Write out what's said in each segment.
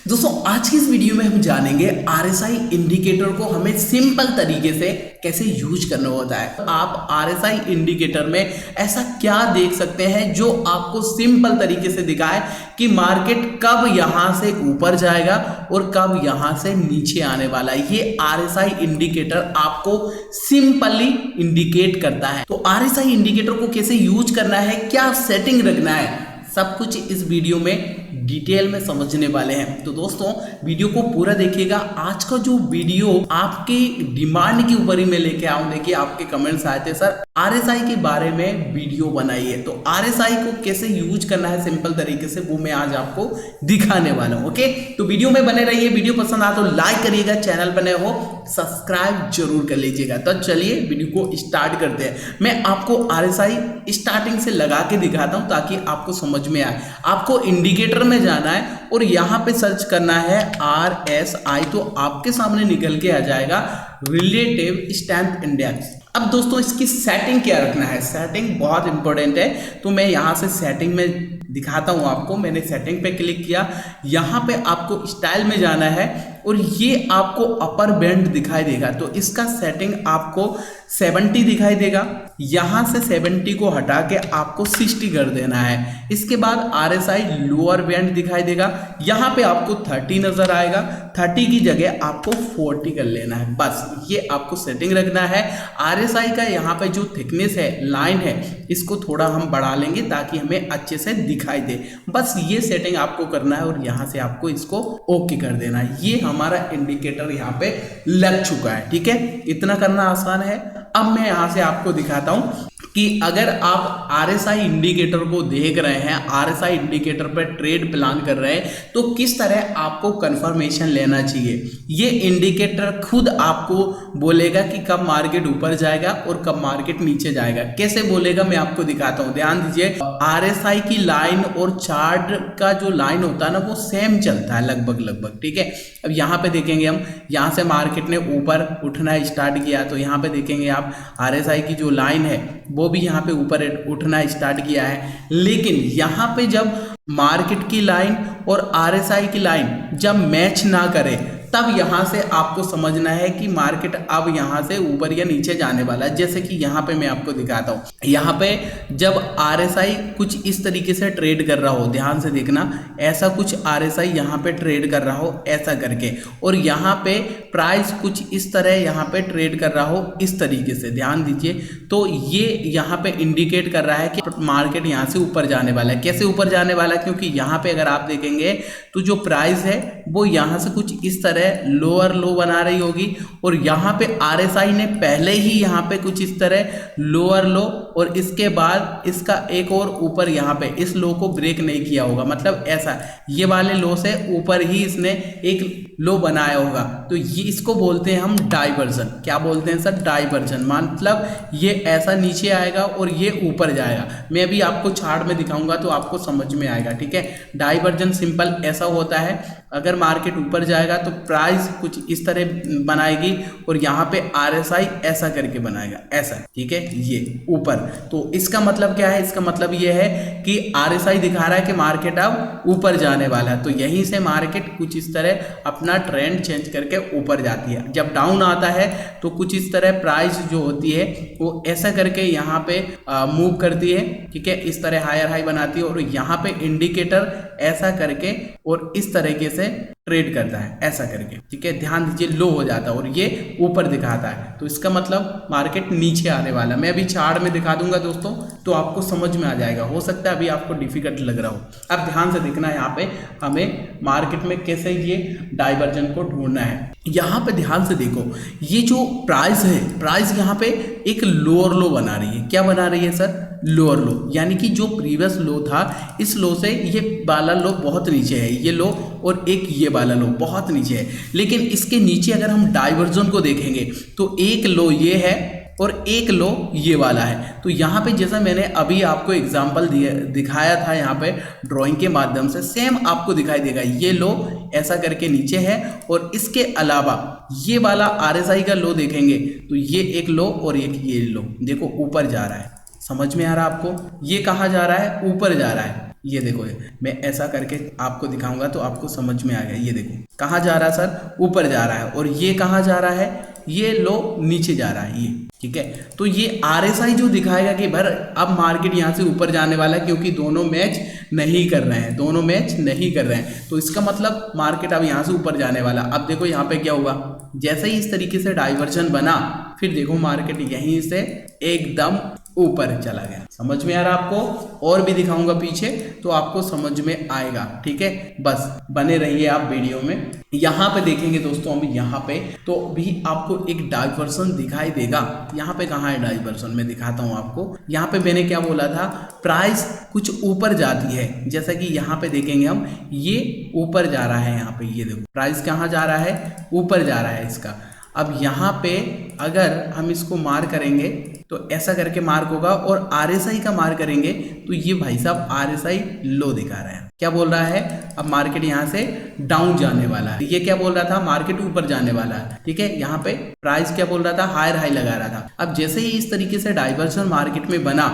दोस्तों आज की इस वीडियो में हम जानेंगे आरएसआई इंडिकेटर को हमें सिंपल तरीके से कैसे यूज करना होता है। आप आरएसआई इंडिकेटर में ऐसा क्या देख सकते हैं जो आपको सिंपल तरीके से दिखाए कि मार्केट कब यहां से ऊपर जाएगा और कब यहां से नीचे आने वाला है। ये आरएसआई इंडिकेटर आपको सिंपली इंडिकेट करता है। तो आरएसआई इंडिकेटर को कैसे यूज करना है, क्या सेटिंग रखना है, सब कुछ इस वीडियो में डिटेल में समझने वाले हैं। तो दोस्तों वीडियो को पूरा देखिएगा। आज का जो वीडियो आपके डिमांड के ऊपर ही मैं लेके आऊं। देखिए आपके कमेंट्स आए थे सर आरएसआई के बारे में वीडियो बनाइए, तो आरएसआई को कैसे यूज करना है सिंपल तरीके से वो मैं आज आपको दिखाने वाला हूं। ओके, तो वीडियो में बने रहिए। वीडियो पसंद आए तो लाइक करिएगा, चैनल बने हो सब्सक्राइब जरूर कर लीजिएगा। तो चलिए वीडियो को स्टार्ट करते हैं। मैं आपको आरएसआई स्टार्टिंग से लगा के दिखाता हूं ताकि आपको समझ में आए। आपको इंडिकेटर में जाना है और यहां पे सर्च करना है आरएसआई, तो आपके सामने निकल के आ जाएगा रिलेटिव स्ट्रेंथ इंडेक्स। अब दोस्तों इसकी सेटिंग क्या रखना है, सेटिंग बहुत इंपॉर्टेंट है। तो मैं यहां से सेटिंग में दिखाता हूं आपको। मैंने सेटिंग पे क्लिक किया, यहां पे आपको स्टाइल में जाना है और ये आपको अपर बैंड दिखाई देगा। तो इसका सेटिंग आपको 70 दिखाई देगा। यहां से 70 को हटा के आपको 60 कर देना है। इसके बाद आरएसआई लोअर बैंड दिखाई देगा। यहां पे आपको 30 नजर आएगा। 30 की जगह आपको 40 कर लेना है। बस ये आपको सेटिंग रखना है। आरएसआई का यहाँ पे जो थिकनेस है, लाइन है, इसको थोड़ा हम बढ़ा लेंगे ताकि हमें अच्छे से दिखाई दे। बस ये सेटिंग आपको करना है और यहाँ से आपको इसको ओके कर देना है। ये हमारा इंडिकेटर यहाँ पे लग चुका है। ठीक है, इतना करना आसान है। अब मैं यहाँ से आपको दिखाता हूँ कि अगर आप आरएसआई इंडिकेटर को देख रहे हैं, आरएसआई इंडिकेटर पर ट्रेड प्लान कर रहे हैं, तो किस तरह आपको कंफर्मेशन लेना चाहिए। ये इंडिकेटर खुद आपको बोलेगा कि कब मार्केट ऊपर जाएगा और कब मार्केट नीचे जाएगा। कैसे बोलेगा मैं आपको दिखाता हूं। ध्यान दीजिए, आरएसआई की लाइन और चार्ट का जो लाइन होता है ना वो सेम चलता है लगभग। ठीक है, अब यहाँ पे देखेंगे हम, यहाँ से मार्केट ने ऊपर उठना स्टार्ट किया तो यहाँ पे देखेंगे आप आरएसआई की जो लाइन है वो भी यहाँ पे ऊपर उठना स्टार्ट किया है। लेकिन यहाँ पे जब मार्केट की लाइन और आरएसआई की लाइन जब मैच ना करे तब यहाँ से आपको समझना है कि मार्केट अब यहाँ से ऊपर या नीचे जाने वाला है। जैसे कि यहाँ पे मैं आपको दिखाता हूँ। यहाँ पे जब आरएसआई कुछ इस तरीके से ट्रेड कर रहा हो, ध्यान से देखना, ऐसा कुछ आरएसआई यहाँ पे ट्रेड कर रहा हो ऐसा करके, और यहाँ पे प्राइस कुछ इस तरह यहाँ पे ट्रेड कर रहा हो इस तरीके से, ध्यान दीजिए, तो ये यहाँ पे इंडिकेट कर रहा है कि मार्केट यहाँ से ऊपर जाने वाला है। कैसे ऊपर जाने वाला है, क्योंकि यहाँ पे अगर आप देखेंगे तो जो प्राइस है वो यहाँ से कुछ इस तरह लोअर लो बना रही होगी और यहाँ पे आरएसआई ने पहले ही यहाँ पे कुछ इस तरह लोअर लो और इसके बाद इसका एक और ऊपर यहाँ पे इस लो को ब्रेक नहीं किया होगा। मतलब ऐसा ये वाले लो से ऊपर ही इसने एक लो बनाया होगा। तो ये इसको बोलते हैं हम डाइवर्जन। क्या बोलते हैं सर? डाइवर्जन। मतलब ये ऐसा नीचे आएगा और ये ऊपर जाएगा। मैं भी आपको चार्ट में दिखाऊंगा तो आपको समझ में आएगा। ठीक है, डाइवर्जन सिंपल ऐसा होता है, अगर मार्केट ऊपर जाएगा तो प्राइस कुछ इस तरह बनाएगी और यहाँ पे आरएसआई ऐसा करके बनाएगा, ऐसा। ठीक है, ये ऊपर। तो इसका मतलब क्या है? इसका मतलब ये है कि आरएसआई दिखा रहा है कि मार्केट अब ऊपर जाने वाला है। तो यहीं से मार्केट कुछ इस तरह अपना ट्रेंड चेंज करके ऊपर जाती है। जब डाउन आता है तो कुछ इस तरह प्राइस जो होती है वो ऐसा करके यहाँ पे मूव करती है। ठीक है, इस तरह हायर हाई बनाती है और यहाँ पे इंडिकेटर ऐसा करके और इस तरीके से ट्रेड करता है, ऐसा करके। ठीक है, ध्यान दीजिए, लो हो जाता है और ये ऊपर दिखाता है। तो इसका मतलब मार्केट नीचे आने वाला। मैं अभी चार्ट में दिखा दूंगा दोस्तों तो आपको समझ में आ जाएगा। हो सकता है अभी आपको डिफिकल्ट लग रहा हो। अब ध्यान से देखना, यहाँ पे हमें मार्केट में कैसे ये डाइवर्जन को ढूंढना है। यहाँ पे ध्यान से देखो, ये जो प्राइस है, प्राइस यहाँ पे एक लोअर लो बना रही है। क्या बना रही है सर? लोअर लो। यानी कि जो प्रीवियस लो था, इस लो से ये वाला लो बहुत नीचे है, ये लो, और एक ये वाला लो बहुत नीचे है। लेकिन इसके नीचे अगर हम डाइवर्जन को देखेंगे तो एक लो ये है और एक लो ये वाला है। तो यहाँ पे जैसा मैंने अभी आपको एग्जांपल दिखाया था, यहाँ पे ड्राइंग के माध्यम से सेम आपको दिखाई देगा। ये लो ऐसा करके नीचे है और इसके अलावा ये वाला आरएसआई का लो देखेंगे तो ये एक लो और एक ये लो, देखो ऊपर जा रहा है। समझ में आ रहा है आपको? ये कहाँ जा रहा है? ऊपर जा रहा है। ये देखो, मैं ऐसा करके आपको दिखाऊंगा तो आपको समझ में आ गया। ये देखो कहाँ जा रहा है सर, ऊपर जा रहा है, और ये कहाँ जा रहा है, ये लो नीचे जा रहा है ये, ठीक है। तो ये RSI जो दिखाएगा कि भर अब मार्केट यहाँ से ऊपर जाने वाला है, क्योंकि दोनों मैच नहीं कर रहे हैं, दोनों मैच नहीं कर रहे हैं, तो इसका मतलब मार्केट अब यहाँ से ऊपर जाने वाला। अब देखो यहाँ पे क्या हुआ, जैसे ही इस तरीके से डाइवर्जन बना, फिर देखो मार्केट यहीं से एकदम ऊपर चला गया। समझ में आ रहा आपको? और भी दिखाऊंगा पीछे तो आपको समझ में आएगा, ठीक है। बस बने रहिए आप वीडियो में। यहाँ पे देखेंगे दोस्तों हम, यहाँ पे तो भी आपको एक डाइवर्सन दिखाई देगा। यहाँ पे कहाँ है डाइवर्सन, मैं दिखाता हूँ आपको। यहाँ पे मैंने क्या बोला था, प्राइस कुछ ऊपर जाती है, जैसा कि यहाँ पे देखेंगे हम, ये ऊपर जा रहा है। यहाँ पे ये देखो प्राइस कहाँ जा रहा है, ऊपर जा रहा है इसका। अब यहाँ पे अगर हम इसको मार करेंगे तो ऐसा करके मार्क होगा, और RSI का मार करेंगे तो ये भाई साहब RSI लो दिखा रहा है। क्या बोल रहा है, अब मार्केट यहाँ से डाउन जाने वाला है। ये क्या बोल रहा था, मार्केट ऊपर जाने वाला है, ठीक है। यहाँ पे प्राइस क्या बोल रहा था, हायर हाई लगा रहा था। अब जैसे ही इस तरीके से डाइवर्सन मार्केट में बना,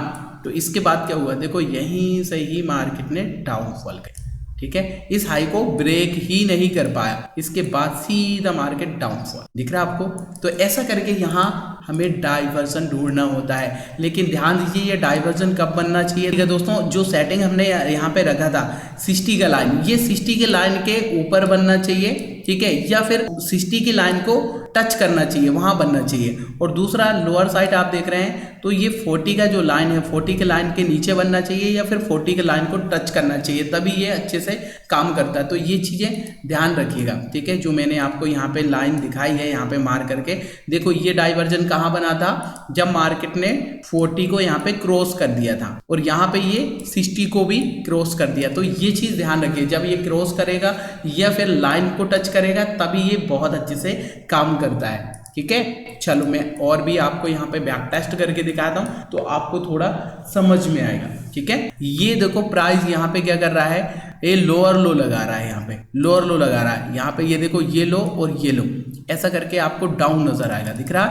तो इसके बाद क्या हुआ, देखो यहीं से ही मार्केट ने डाउनफॉल किया, ठीक है। इस हाई को ब्रेक ही नहीं कर पाया, इसके बाद सीधा मार्केट डाउनफॉल दिख रहा है आपको। तो ऐसा करके यहाँ हमें डाइवर्जन ढूंढना होता है, लेकिन ध्यान दीजिए ये डाइवर्जन कब बनना चाहिए। ठीक है दोस्तों, जो सेटिंग हमने यहाँ पे रखा था 60 का लाइन, ये 60 के लाइन के ऊपर बनना चाहिए, ठीक है, या फिर 60 की लाइन को टच करना चाहिए, वहां बनना चाहिए। और दूसरा लोअर साइड आप देख रहे हैं तो ये 40 का जो लाइन है, 40 के लाइन के नीचे बनना चाहिए या फिर 40 के लाइन को टच करना चाहिए, तभी ये अच्छे से काम करता है। तो ये चीजें ध्यान रखिएगा, ठीक है। जो मैंने आपको यहाँ पे लाइन दिखाई है, यहाँ पे मार करके देखो, ये डाइवर्जन कहाँ बना था, जब मार्केट ने 40 को यहाँ पे क्रॉस कर दिया था, और यहाँ पे ये 60 को भी क्रॉस कर दिया। तो ये चीज ध्यान रखिए, जब ये क्रॉस करेगा या फिर लाइन को टच करेगा तभी ये बहुत अच्छे से काम करता है, ठीक है। चलो मैं और भी आपको यहाँ पे बैक टेस्ट करके दिखाता हूँ तो आपको थोड़ा समझ में आएगा, ठीक है। ये देखो प्राइस यहाँ पे क्या कर रहा है, ये लोअर लो लगा रहा है, यहाँ पे लोअर लो लगा रहा है। यहाँ पे ये देखो ये लो और ये लो, ऐसा करके आपको डाउन नजर आएगा, दिख रहा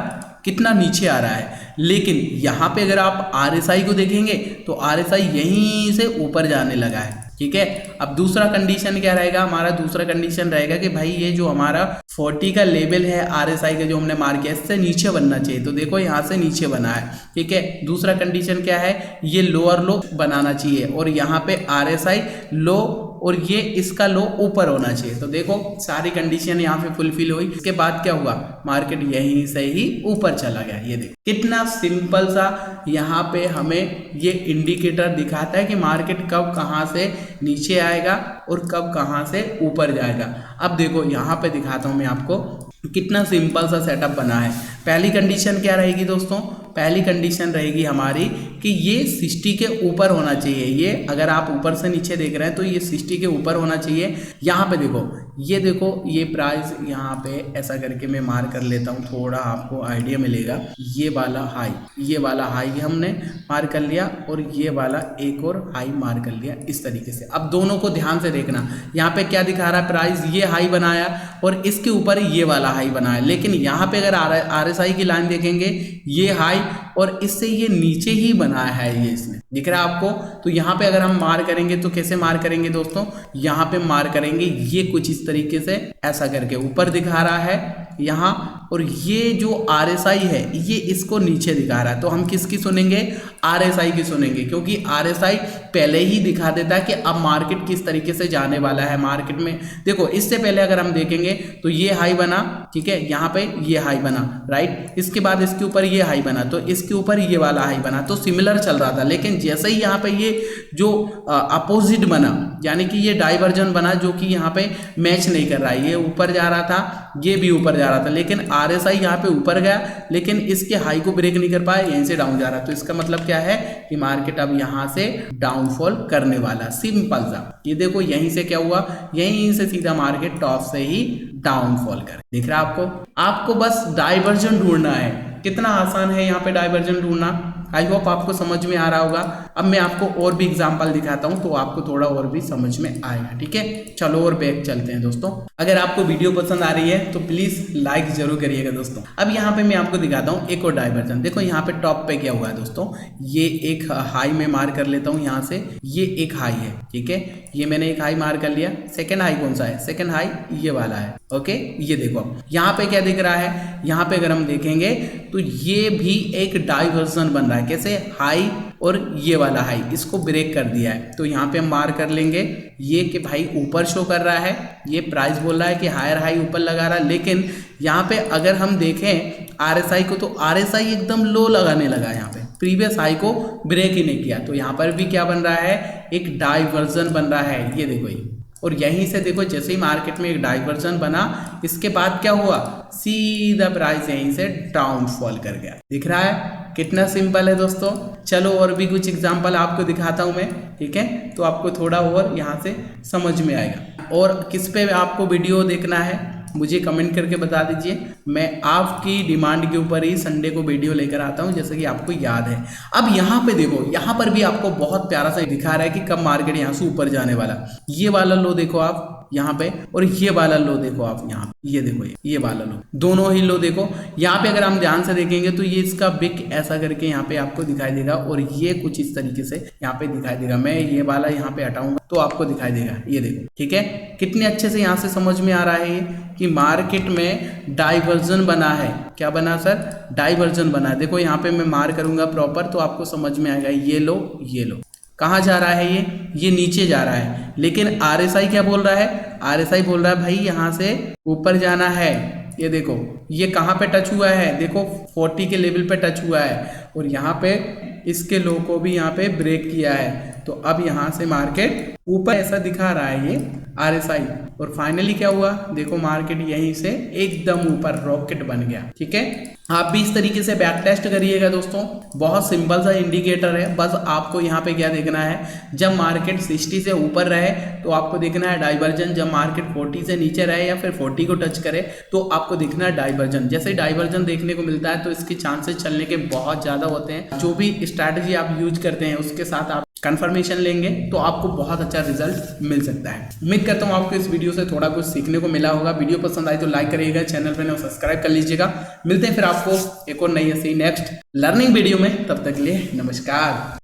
कितना नीचे आ रहा है। लेकिन यहाँ पे अगर आप RSI को देखेंगे तो RSI यहीं से ऊपर जाने लगा है, ठीक है। अब दूसरा कंडीशन क्या रहेगा हमारा, दूसरा कंडीशन रहेगा कि भाई ये जो हमारा 40 का लेवल है RSI का जो हमने मार्क किया, इससे नीचे बनना चाहिए। तो देखो यहाँ से नीचे बना है, ठीक है। दूसरा कंडीशन क्या है, ये लोअर लो बनाना चाहिए, और यहाँ पे RSI लो और ये इसका लो ऊपर होना चाहिए। तो देखो सारी कंडीशन यहाँ पे फुलफिल हुई। इसके बाद क्या हुआ, मार्केट यहीं से ही ऊपर चला गया। ये देखो कितना सिंपल सा यहाँ पे हमें ये इंडिकेटर दिखाता है कि मार्केट कब कहाँ से नीचे आएगा और कब कहाँ से ऊपर जाएगा। अब देखो यहाँ पे दिखाता हूँ मैं आपको, कितना सिंपल सा सेटअप बना है। पहली कंडीशन क्या रहेगी दोस्तों, पहली कंडीशन रहेगी हमारी कि ये 60 के ऊपर होना चाहिए। ये अगर आप ऊपर से नीचे देख रहे हैं तो ये 60 के ऊपर होना चाहिए। यहाँ पे देखो, ये देखो ये प्राइस यहाँ पे ऐसा करके मैं मार कर लेता हूँ, थोड़ा आपको आइडिया मिलेगा। ये वाला हाई, ये वाला हाई हमने मार कर लिया, और ये वाला एक और हाई मार कर लिया, इस तरीके से। अब दोनों को ध्यान से देखना, यहाँ पे क्या दिखा रहा है, प्राइस ये हाई बनाया और इसके ऊपर ये वाला हाई बनाया। लेकिन यहाँ पे अगर RSI की लाइन देखेंगे, ये हाई और इससे ये नीचे ही बनाया है, ये इसने दिख रहा है आपको। तो यहाँ पे अगर हम मार करेंगे तो कैसे मार करेंगे दोस्तों, यहाँ पे मार करेंगे ये कुछ इस तरीके से, ऐसा करके ऊपर दिखा रहा है यहाँ, और ये जो RSI है ये इसको नीचे दिखा रहा है। तो हम किसकी सुनेंगे, RSI की सुनेंगे, क्योंकि RSI पहले ही दिखा देता है कि अब मार्केट किस तरीके से जाने वाला है। मार्केट में देखो, इससे पहले अगर हम देखेंगे तो ये हाई बना, ठीक है, यहाँ पे ये हाई बना, राइट। इसके बाद इसके ऊपर ये हाई बना, तो इसके ऊपर ये वाला हाई बना, तो सिमिलर चल रहा था। लेकिन जैसे ही यहाँ पे ये जो अपोजिट बना, यानी कि ये डाइवर्जन बना, जो कि यहाँ पे मैच नहीं कर रहा है, ये ऊपर जा रहा था, ये भी ऊपर जा रहा था, लेकिन RSI यहाँ पे ऊपर गया, लेकिन इसके हाई को ब्रेक नहीं कर पाया, यहीं से डाउन जा रहा। तो इसका मतलब क्या है कि मार्केट अब यहाँ से डाउनफॉल करने वाला, सिंपल सा। ये देखो यहीं से क्या हुआ, यहीं से सीधा मार्केट टॉप से ही डाउनफॉल कर, दिख रहा है आपको। आपको बस डाइवर्जन ढूंढना है, कितना आसान है यहाँ पे डाइवर्जन ढूंढना। आई होप आपको समझ में आ रहा होगा। अब मैं आपको और भी एग्जांपल दिखाता हूं तो आपको थोड़ा और भी समझ में आएगा। ठीक है, चलो और बैक चलते हैं दोस्तों। अगर आपको वीडियो पसंद आ रही है तो प्लीज लाइक जरूर करिएगा दोस्तों। अब यहाँ पे मैं आपको दिखाता हूँ एक और डाइवर्जन। देखो यहाँ पे टॉप पे क्या हुआ है दोस्तों, ये एक हाई में मार कर लेता हूँ यहाँ से, ये एक हाई है। ठीक है, ये मैंने एक हाई मार कर लिया। सेकेंड हाई कौन सा है, सेकेंड हाई ये वाला है। ओके, ये देखो यहाँ पे क्या दिख रहा है, यहाँ पे अगर हम देखेंगे तो ये भी एक डाइवर्जन बन रहा है। कैसे, हाई और ये वाला हाई इसको ब्रेक कर दिया है। तो यहाँ पे हम मार कर लेंगे ये कि भाई ऊपर शो कर रहा है, ये प्राइस बोल रहा है कि हायर हाई ऊपर लगा रहा है, लेकिन यहाँ पे अगर हम देखें आरएसआई को तो आरएसआई एकदम लो लगाने लगा। यहाँ पे प्रीवियस हाई को ब्रेक ही नहीं किया। तो यहाँ पर भी क्या बन रहा है, एक डाइवर्जन बन रहा है। ये देखो ये, और यहीं से देखो जैसे ही मार्केट में एक डाइवर्जन बना, इसके बाद क्या हुआ, सीधा प्राइस यहीं से डाउनफॉल कर गया। दिख रहा है कितना सिंपल है दोस्तों। चलो और भी कुछ एग्जांपल आपको दिखाता हूं मैं। ठीक है, तो आपको थोड़ा और यहाँ से समझ में आएगा। और किस पे आपको वीडियो देखना है मुझे कमेंट करके बता दीजिए, मैं आपकी डिमांड के ऊपर ही संडे को वीडियो लेकर आता हूं, जैसे कि आपको याद है। अब यहाँ पे देखो, यहाँ पर भी आपको बहुत प्यारा सा दिखा रहा है कि कब मार्केट यहाँ से ऊपर जाने वाला। ये वाला लो देखो आप यहाँ पे, और ये वाला लो देखो आप यहाँ, ये देखो ये वाला लो, दोनों ही लो देखो। यहाँ पे अगर हम ध्यान से देखेंगे तो ये इसका बिक ऐसा करके यहाँ पे आपको दिखाई देगा, और ये कुछ इस तरीके से यहाँ पे दिखाई देगा। मैं ये वाला यहाँ पे हटाऊंगा तो आपको दिखाई देगा, ये देखो। ठीक है, कितने अच्छे से यहाँ से समझ में आ रहा है ये कि मार्केट में डाइवर्जन बना है। क्या बना सर, डाइवर्जन बना है। देखो यहाँ पे मैं मार करूंगा प्रॉपर तो आपको समझ में आएगा। ये लो, ये लो, कहाँ जा रहा है ये नीचे जा रहा है। लेकिन आरएसआई क्या बोल रहा है, आरएसआई बोल रहा है भाई यहाँ से ऊपर जाना है। ये देखो ये कहाँ पे टच हुआ है, देखो 40 के लेवल पे टच हुआ है, और यहाँ पे इसके लो को भी यहाँ पे ब्रेक किया है। तो अब यहाँ से मार्केट ऊपर ऐसा दिखा रहा है ये आरएसआई, और फाइनली क्या हुआ, देखो मार्केट यहीं से एकदम ऊपर रॉकेट बन गया। ठीक है, आप भी इस तरीके से बैक टेस्ट करिएगा दोस्तों। बहुत सिंपल सा इंडिकेटर है, बस आपको यहाँ पे क्या देखना है, जब मार्केट 60 से ऊपर रहे तो आपको देखना है डाइवर्जन, जब मार्केट 40 से नीचे रहे या फिर 40 को टच करे तो आपको देखना है डाइवर्जन। जैसे डाइवर्जन देखने को मिलता है तो इसके चांसेस चलने के बहुत ज़्यादा होते हैं। जो भी स्ट्रैटेजी आप यूज करते हैं उसके साथ आप कंफर्मेशन लेंगे तो आपको बहुत अच्छा रिजल्ट मिल सकता है। उम्मीद करता हूँ आपको इस वीडियो से थोड़ा कुछ सीखने को मिला होगा। वीडियो पसंद आई तो लाइक करिएगा, चैनल पर नए सब्सक्राइब कर लीजिएगा। मिलते हैं फिर आपको एक और नई ऐसी नेक्स्ट लर्निंग वीडियो में, तब तक के लिए नमस्कार।